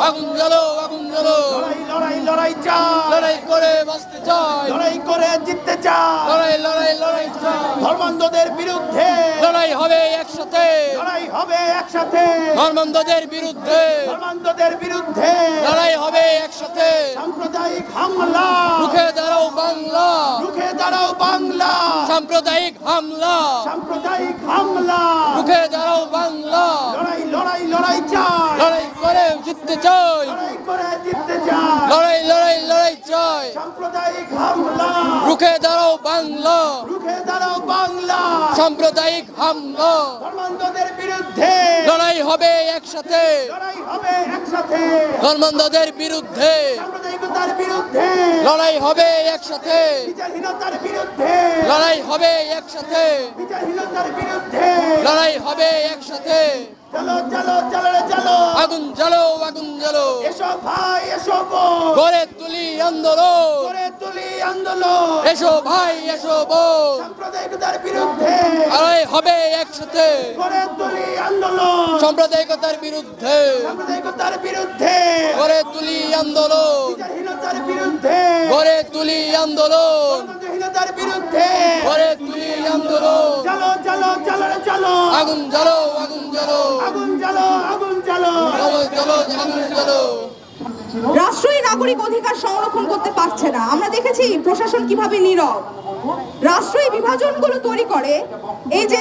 আগুন জ্বালো লড়াই লড়াই লড়াই চাই, লড়াই করে বাঁচতে চাই, লড়াই করে জিততে চাই, লড়াই লড়াই লড়াই চাই, ধর্মান্ধদের বিরুদ্ধে লড়াই হবে একসাথে, লড়াই হবে একসাথে, ধর্মান্ধদের বিরুদ্ধে ধর্মান্ধদের বিরুদ্ধে লড়াই হবে একসাথে, সাম্প্রদায়িক হামলা রুখে দাঁড়াও বাংলা, রুখে দাঁড়াও বাংলা, সাম্প্রদায়িক হামলা, সাম্প্রদায়িক হামলা, রুখে দাঁড়াও বাংলা, লড়াই লড়াই লড়াই চাই, লড়াই করে জিততে চাই, লড়াই করে জিততে চাই, লড়াই লড়াই লড়াই চাই, সাম্প্রদায়িক হামলা, রুখে দাঁড়াও বাংলা, রুখে দাঁড়াও বাংলা, সাম্প্রদায়িক হামলা, ধর্মান্ধদের বিরুদ্ধে লড়াই হবে একসাথে, লড়াই হবে একসাথে, ধর্মান্ধদের বিরুদ্ধে সাম্প্রদায়িকতার বিরুদ্ধে, লড়াই হবে একসাথে, বিচারহীনতার বিরুদ্ধে, লড়াই হবে একসাথে, বিচারহীনতার বিরুদ্ধে, লড়াই হবে একসাথে, চলো চলো চলো রে চলো, আগুন জ্বালো আগুন জ্বালো, এসো ভাই এসো বোন, গড়ে তুলি আন্দোলন, করে তুলি আন্দোলন, এসো ভাই এসো বোন, সাম্প্রদায়িকতার বিরুদ্ধে লড়াই হবে একসাথে, করে তুলি আন্দোলন, সাম্প্রদায়িকতার বিরুদ্ধে সাম্প্রদায়িকতার বিরুদ্ধে, গড়ে তুলি আন্দোলন, বিচারহীনতার বিরুদ্ধে, গড়ে তুলি আন্দোলন, ধর্মান্ধহীনতার বিরুদ্ধে, গড়ে তুলি আন্দোলন, চলো চলো চলো রে চলো, আগুন জ্বালো আগুন জ্বালো, আগুন জ্বালো আগুন জ্বালো, চলো চলো আগুন জ্বালো। রাষ্ট্রই নাগরিক অধিকার সংরক্ষণ করতে পারছে না। আমরা দেখেছি প্রশাসন কিভাবে নীরব। রাষ্ট্রই বিভাজনগুলো তৈরি করে, এই যে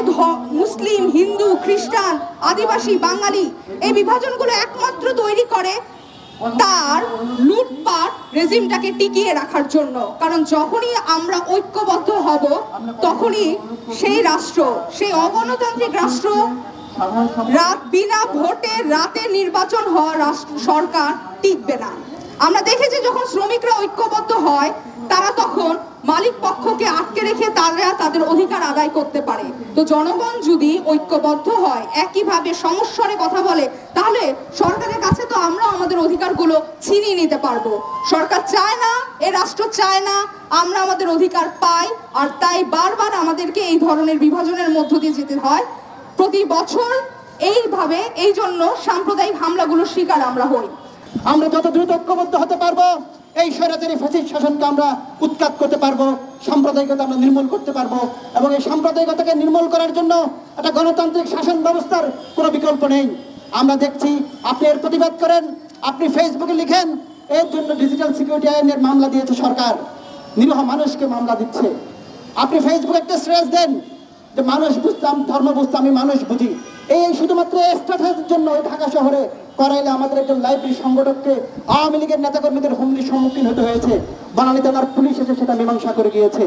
মুসলিম, হিন্দু, খ্রিস্টান, আদিবাসী, বাঙালি, এই বিভাজনগুলো একমাত্র তৈরি করে তার লুটপাট রেজিমটাকে টিকিয়ে রাখার জন্য। কারণ যখনই আমরা ঐক্যবদ্ধ হব তখনই সেই রাষ্ট্র, সেই অগণতান্ত্রিক রাষ্ট্র, বিনা ভোটে রাতে নির্বাচন হওয়া সরকার টিকবে না। আমরা দেখেছি যখন শ্রমিকরা ঐক্যবদ্ধ হয় তারা তখন মালিক পক্ষকে আটকে রেখে তারা তাদের অধিকার আদায় করতে পারে। তো জনগণ যদি ঐক্যবদ্ধ হয়, একইভাবে সমস্যারে কথা বলে, তাহলে সরকারের কাছে তো আমরা আমাদের অধিকারগুলো ছিনিয়ে নিতে পারবো। সরকার চায় না, এ রাষ্ট্র চায় না আমরা আমাদের অধিকার পাই, আর তাই বারবার আমাদেরকে এই ধরনের বিভাজনের মধ্য দিয়ে যেতে হয়। প্রতি বছর এইভাবে এই জন্য সাম্প্রদায়িক হামলাগুলোর শিকার আমরা হই। আমরা যত দ্রুত ঐক্যবদ্ধ হতে পারবো, এই স্বৈরাচারী ফ্যাসিস্ট শাসনকে আমরা উৎখাত করতে পারবো, সাম্প্রদায়িকতা আমরা নির্মূল করতে পারবো। এবং এই সাম্প্রদায়িকতাকে নির্মূল করার জন্য একটা গণতান্ত্রিক শাসন ব্যবস্থার কোনো বিকল্প নেই। আমরা দেখছি আপনি এর প্রতিবাদ করেন, আপনি ফেসবুকে লিখেন, এর জন্য ডিজিটাল সিকিউরিটি আইনের মামলা দিয়েছে সরকার, নিরীহ মানুষকে মামলা দিচ্ছে। আপনি ফেসবুকে একটা স্ট্রেস দেন যে মানুষ বুঝতাম, ধর্ম বুঝতাম, আমি মানুষ বুঝি। এই শুধুমাত্র স্ট্যাটাসের জন্য ঢাকা শহরে করাইলে আমাদের একজন লাইব্রেরি সংগঠককে আওয়ামী লীগের নেতাকর্মীদের হুমলির সম্মুখীন হতে হয়েছে। বনানী থানার পুলিশ এসে সেটা মীমাংসা করে গিয়েছে।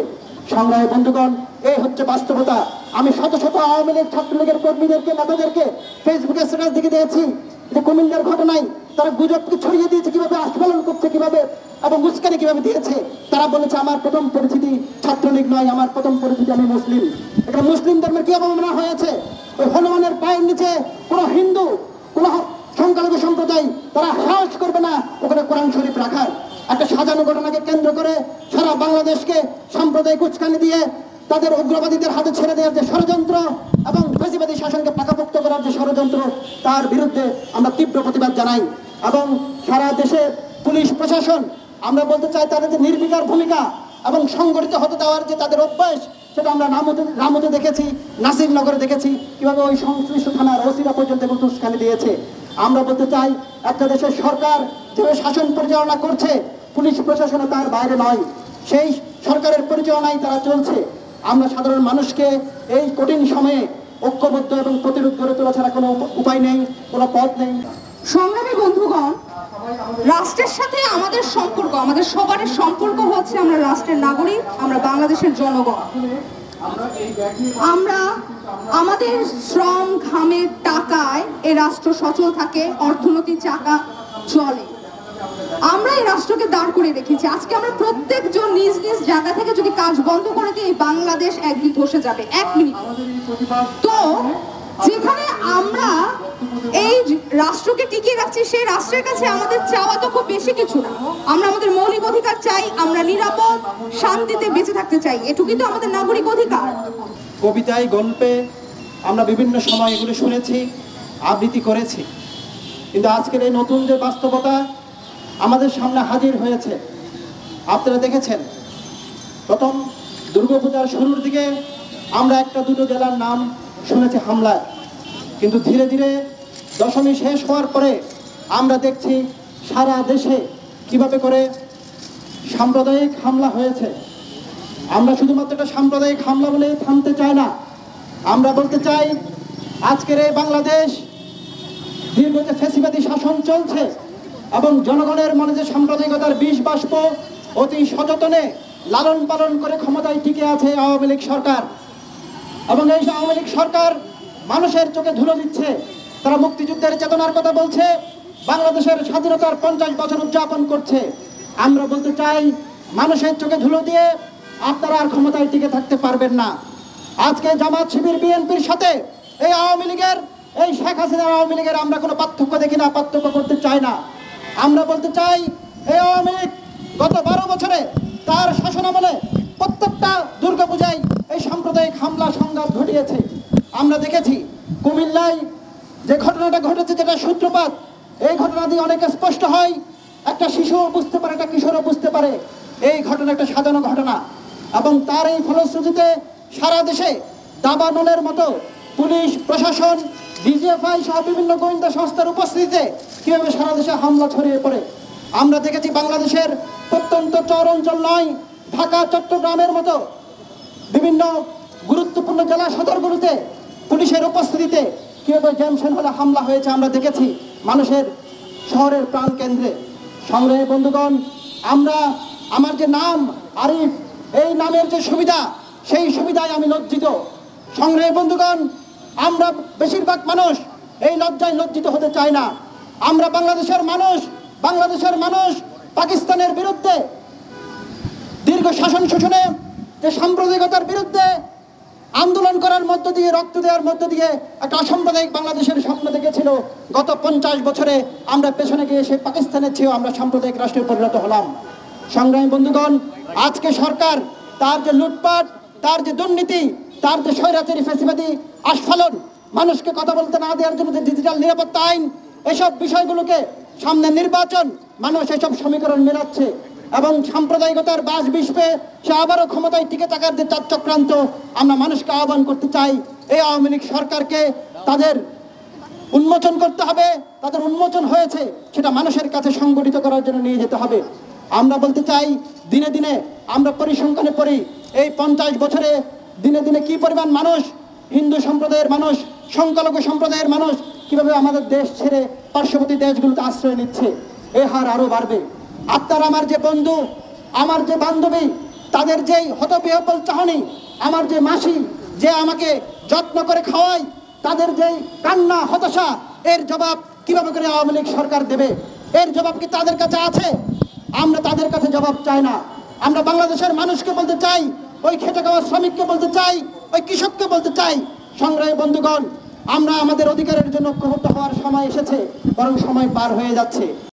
সংগ্রামী বন্ধুগণ, এই হচ্ছে বাস্তবতা। আমি শত শত আওয়ামী লীগ, ছাত্রলীগের কর্মীদেরকে, নেতাদেরকে ফেসবুকে স্ট্যাটাস দিকে দিয়েছি যে কুমিল্লার ঘটনায় তারা গুজবকে ছড়িয়ে দিয়েছে, কিভাবে আস্ফালন করছে, কিভাবে এবং উস্কানি কিভাবে দিয়েছে। তারা বলেছে আমার প্রথম পরিচিতি ছাত্রলীগ নয়, আমার প্রথম পরিচিতি আমি মুসলিম। এটা মুসলিম ধর্মের কি অবমাননা হয়েছে? ওই হনুমানের পায়ের নিচে কোনো হিন্দু, কোনো সংখ্যালঘু সম্প্রদায় তারা সাহস করবে না ওখানে কোরআন শরীফ রাখার। একটা সাজানো ঘটনাকে কেন্দ্র করে সারা বাংলাদেশকে সাম্প্রদায়িক উস্কানি দিয়ে তাদের উগ্রবাদীদের হাতে ছেড়ে দেওয়ার যে ষড়যন্ত্র এবং ফ্যাসিবাদী শাসনকে পাকাপোক্ত করার যে ষড়যন্ত্র, তার বিরুদ্ধে আমরা তীব্র প্রতিবাদ জানাই। এবং সারা দেশে পুলিশ প্রশাসন, আমরা বলতে চাই তাদের যে নির্বিকার ভূমিকা এবং সংগঠিত হতে দেওয়ার যে তাদের অভ্যাস, সেটা আমরা রামুতে দেখেছি, নাসিরনগরে দেখেছি, কিভাবে ওই সংশ্লিষ্ট থানার ওসিরা পর্যন্ত উস্কানি দিয়েছে। আমরা বলতে চাই একটা দেশের সরকার যেভাবে শাসন পরিচালনা করছে, পুলিশ প্রশাসন তার বাইরে নয়, সেই সরকারের পরিচালনায় তারা চলছে। আমরা সাধারণ মানুষকে এই কঠিন সময়ে ঐক্যবদ্ধ এবং প্রতিরোধ গড়ে তোলা ছাড়া কোনো উপায় নেই, কোনো পথ নেই। সংগ্রামী বন্ধুগণ, রাষ্ট্রের সাথে আমাদের সম্পর্ক, আমাদের সবার সম্পর্ক হচ্ছে আমরা রাষ্ট্রের নাগরিক, আমরা বাংলাদেশের জনগণ। আমরা আমাদের শ্রম, ঘামের টাকায় এই রাষ্ট্র সচল থাকে, অর্থনৈতিক চাকা চলে। আমরা এই রাষ্ট্রকে দাঁড় করে রেখেছি। আজকে আমরা প্রত্যেকজন নিজ নিজ জায়গা থেকে যদি কাজ বন্ধ করে দিই, বাংলাদেশ একদিন ধসে যাবে, 1 মিনিট। তো যেখানে আমরা এই রাষ্ট্রকে টিকিয়ে রাখছি, সেই রাষ্ট্রের কাছে আমাদের চাওয়া তো খুব বেশি কিছু না। আমরা আমাদের মৌলিক অধিকার চাই, আমরা নিরাপদ শান্তিতে বেঁচে থাকতে চাই, এটুকুই তো আমাদের নাগরিক অধিকার। কবিতায়, গল্পে আমরা বিভিন্ন সময় এগুলো শুনেছি, আবৃত্তি করেছি। কিন্তু আজকের এই নতুন যে বাস্তবতা আমাদের সামনে হাজির হয়েছে, আপনারা দেখেছেন প্রথম দুর্গাপূজার শুরুর দিকে আমরা একটা দুটো জেলার নাম শুনেছি হামলায়, কিন্তু ধীরে ধীরে দশমী শেষ হওয়ার পরে আমরা দেখছি সারা দেশে কিভাবে করে সাম্প্রদায়িক হামলা হয়েছে। আমরা শুধুমাত্র একটা সাম্প্রদায়িক হামলা বলে থামতে চাই না, আমরা বলতে চাই আজকের এই বাংলাদেশ দীর্ঘ যে ফ্যাসিবাদী শাসন চলছে এবং জনগণের মনে যে সাম্প্রদায়িকতার বিষ বাষ্প অতি সযতনে লালন পালন করে ক্ষমতায় টিকে আছে আওয়ামী লীগ সরকার। এবং এই আওয়ামী লীগ সরকার মানুষের চোখে ধুলো দিচ্ছে। তারা মুক্তিযুদ্ধের চেতনার কথা বলছে, বাংলাদেশের স্বাধীনতার 50 বছর উদযাপন করছে। আমরা বলতে চাই মানুষের চোখে ধুলো দিয়ে আপনারা আর ক্ষমতায় টিকে থাকতে পারবেন না। আজকে জামাত শিবির বিএনপির সাথে এই আওয়ামী লীগের, এই শেখ হাসিনার আওয়ামী লীগের আমরা কোনো পার্থক্য দেখি না, পার্থক্য করতে চাই না। আমরা বলতে চাই এই আওয়ামী লীগ গত 12 বছরে তার শাসনামলে প্রত্যেকটা দুর্গাপূজায় এই সাম্প্রদায়িক হামলা সংঘাত ঘটিয়েছে। আমরা দেখেছি কুমিল্লায় যে ঘটনাটা ঘটেছে, যেটা সূত্রপাত, এই ঘটনা দিয়ে অনেক স্পষ্ট হয় একটা শিশুও বুঝতে পারে, একটা কিশোরও বুঝতে পারে এই ঘটনা একটা সাজানো ঘটনা। এবং তার এই ফলশ্রুতিতে সারা দেশে দাবানলের মতো পুলিশ প্রশাসন, ডিজিএফআই সহ বিভিন্ন গোয়েন্দা সংস্থার উপস্থিতিতে কীভাবে সারা দেশে হামলা ছড়িয়ে পড়ে। আমরা দেখেছি বাংলাদেশের প্রত্যন্ত চর অঞ্চল নয়, ঢাকা চট্টগ্রামের মতো বিভিন্ন গুরুত্বপূর্ণ জেলা সদরগুলোতে পুলিশের উপস্থিতিতে কীভাবে জ্যামশন হলে হামলা হয়েছে আমরা দেখেছি মানুষের শহরের প্রাণ কেন্দ্রে। সংগ্রামী বন্ধুগণ, আমার যে নাম আরিফ, এই নামের যে সুবিধা, সেই সুবিধায় আমি লজ্জিত। সংগ্রামী বন্ধুগণ, আমরা বেশিরভাগ মানুষ এই লজ্জায় লজ্জিত হতে চাই না। আমরা বাংলাদেশের মানুষ পাকিস্তানের বিরুদ্ধে দীর্ঘ শাসন শোষণে যে সাম্প্রদায়িকতার বিরুদ্ধে আন্দোলন করার মধ্য দিয়ে, রক্ত দেওয়ার মধ্য দিয়ে একটা অসাম্প্রদায়িক বাংলাদেশের স্বপ্ন দেখেছিল। গত 50 বছরে আমরা পেছনে গিয়ে সেই পাকিস্তানের চেয়েও আমরা সাম্প্রদায়িক রাষ্ট্রে পরিণত হলাম। সংগ্রামী বন্ধুগণ, আজকে সরকার তার যে লুটপাট, তার যে দুর্নীতি, তার যে স্বৈরাচারী ফ্যাসিবাদী আস্ফালন, মানুষকে কথা বলতে না দেওয়ার জন্য যে ডিজিটাল নিরাপত্তা আইন, এসব বিষয়গুলোকে সামনে নির্বাচন, মানুষ এসব সমীকরণ মেলাচ্ছে এবং সাম্প্রদায়িকতার বাস বিষ পেয়ে সে আবারও ক্ষমতায় টিকে থাকার যে চক্রান্ত, আমরা মানুষকে আহ্বান করতে চাই এই আওয়ামী লীগ সরকারকে তাদের উন্মোচন করতে হবে। তাদের উন্মোচন হয়েছে, সেটা মানুষের কাছে সংগঠিত করার জন্য নিয়ে যেতে হবে। আমরা বলতে চাই দিনে দিনে আমরা পরিসংখ্যানে পড়ি এই 50 বছরে দিনে দিনে কি পরিমাণ মানুষ, হিন্দু সম্প্রদায়ের মানুষ, সংখ্যালঘু সম্প্রদায়ের মানুষ কিভাবে আমাদের দেশ ছেড়ে পার্শ্ববর্তী দেশগুলোতে আশ্রয় নিচ্ছে। এই হার আরও বাড়বে। আপনার আমার যে বন্ধু, আমার যে বান্ধবী, তাদের যেই হতবিহ্বল চাহনি, আমার যে মাসি যে আমাকে যত্ন করে খাওয়ায়, তাদের যেই কান্না হতাশা, এর জবাব কিভাবে করে আওয়ামী লীগ সরকার দেবে? এর জবাব কি তাদের কাছে আছে? আমরা তাদের কাছে জবাব চাই না। আমরা বাংলাদেশের মানুষকে বলতে চাই, ওই খেটে খাওয়া শ্রমিককে বলতে চাই, ওই কৃষককে বলতে চাই, সংগ্রামী বন্ধুগণ, আমরা আমাদের অধিকারের জন্য ঐক্যবদ্ধ হওয়ার সময় এসেছে, বরং সময় পার হয়ে যাচ্ছে।